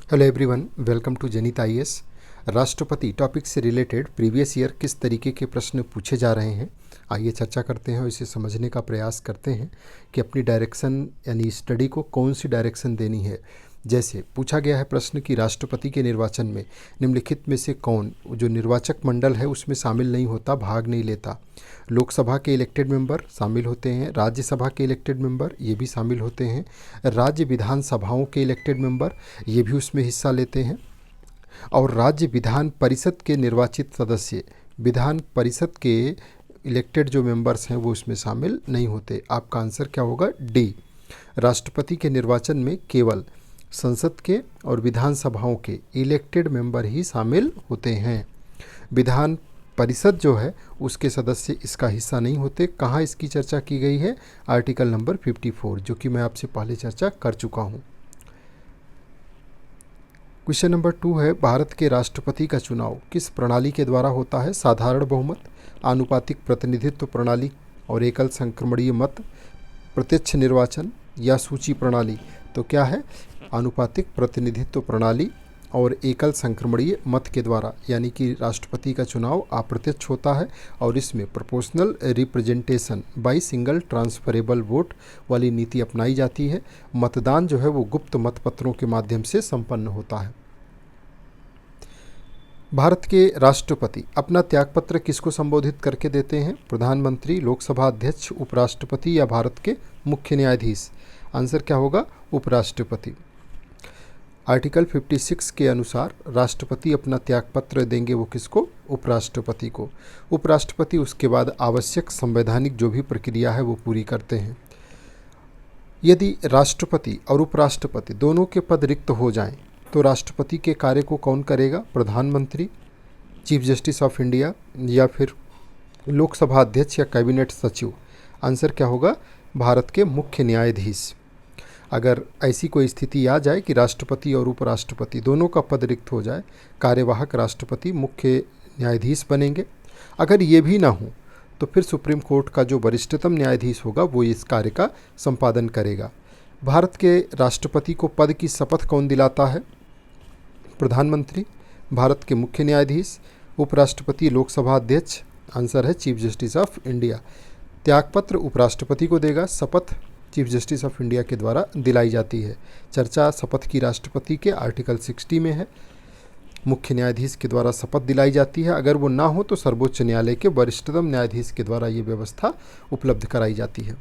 Hello everyone, welcome to जनित IAS. राष्ट्रपति topic से रिलेटेड प्रीवियस ईयर किस तरीके के प्रश्न पूछे जा रहे हैं, आइए चर्चा करते हैं और इसे समझने का प्रयास करते हैं कि अपनी डायरेक्शन यानी स्टडी को कौन सी डायरेक्शन देनी है। जैसे पूछा गया है प्रश्न कि राष्ट्रपति के निर्वाचन में निम्नलिखित में से कौन जो निर्वाचक मंडल है उसमें शामिल नहीं होता, भाग नहीं लेता। लोकसभा के इलेक्टेड मेंबर शामिल होते हैं, राज्यसभा के इलेक्टेड मेंबर ये भी शामिल होते हैं, राज्य विधानसभाओं के इलेक्टेड मेंबर ये भी उसमें हिस्सा लेते हैं, और राज्य विधान परिषद के निर्वाचित सदस्य, विधान परिषद के इलेक्टेड जो मेंबर्स हैं वो उसमें शामिल नहीं होते। आपका आंसर क्या होगा? डी। राष्ट्रपति के निर्वाचन में केवल संसद के और विधानसभाओं के इलेक्टेड मेंबर ही शामिल होते हैं। विधान परिषद जो है उसके सदस्य इसका हिस्सा नहीं होते। कहाँ इसकी चर्चा की गई है? आर्टिकल नंबर 54, जो कि मैं आपसे पहले चर्चा कर चुका हूँ। क्वेश्चन नंबर 2 है, भारत के राष्ट्रपति का चुनाव किस प्रणाली के द्वारा होता है? साधारण बहुमत, आनुपातिक प्रतिनिधित्व प्रणाली और एकल संक्रमणीय मत, प्रत्यक्ष निर्वाचन या सूची प्रणाली? तो क्या है? आनुपातिक प्रतिनिधित्व प्रणाली और एकल संक्रमणीय मत के द्वारा, यानी कि राष्ट्रपति का चुनाव अप्रत्यक्ष होता है और इसमें proportional representation by single transferable vote वाली नीति अपनाई जाती है। मतदान जो है वो गुप्त मतपत्रों के माध्यम से संपन्न होता है। भारत के राष्ट्रपति अपना त्यागपत्र किसको संबोधित करके देते हैं? प्रधानमंत्री, लोकसभा अध्यक्ष, उपराष्ट्रपति या भारत के मुख्य न्यायाधीश? आंसर क्या होगा? उपराष्ट्रपति। आर्टिकल 56 के अनुसार राष्ट्रपति अपना त्यागपत्र देंगे वो किसको? उपराष्ट्रपति को। उपराष्ट्रपति उसके बाद आवश्यक संवैधानिक जो भी प्रक्रिया है वो पूरी करते हैं। यदि राष्ट्रपति और उपराष्ट्रपति दोनों के पद रिक्त हो जाएं तो राष्ट्रपति के कार्य को कौन करेगा? प्रधानमंत्री, चीफ जस्टिस ऑफ इंडिया या फिर लोकसभा अध्यक्ष या कैबिनेट सचिव? आंसर क्या होगा? भारत के मुख्य न्यायाधीश। अगर ऐसी कोई स्थिति आ जाए कि राष्ट्रपति और उपराष्ट्रपति दोनों का पद रिक्त हो जाए, कार्यवाहक राष्ट्रपति मुख्य न्यायाधीश बनेंगे। अगर ये भी ना हो तो फिर सुप्रीम कोर्ट का जो वरिष्ठतम न्यायाधीश होगा वो इस कार्य का संपादन करेगा। भारत के राष्ट्रपति को पद की शपथ कौन दिलाता है? प्रधानमंत्री, भारत के मुख्य न्यायाधीश, उपराष्ट्रपति, लोकसभा अध्यक्ष? आंसर है चीफ जस्टिस ऑफ इंडिया। त्यागपत्र उपराष्ट्रपति को देगा, शपथ चीफ जस्टिस ऑफ इंडिया के द्वारा दिलाई जाती है। चर्चा शपथ की राष्ट्रपति के आर्टिकल 60 में है। मुख्य न्यायाधीश के द्वारा शपथ दिलाई जाती है। अगर वो ना हो तो सर्वोच्च न्यायालय के वरिष्ठतम न्यायाधीश के द्वारा ये व्यवस्था उपलब्ध कराई जाती है।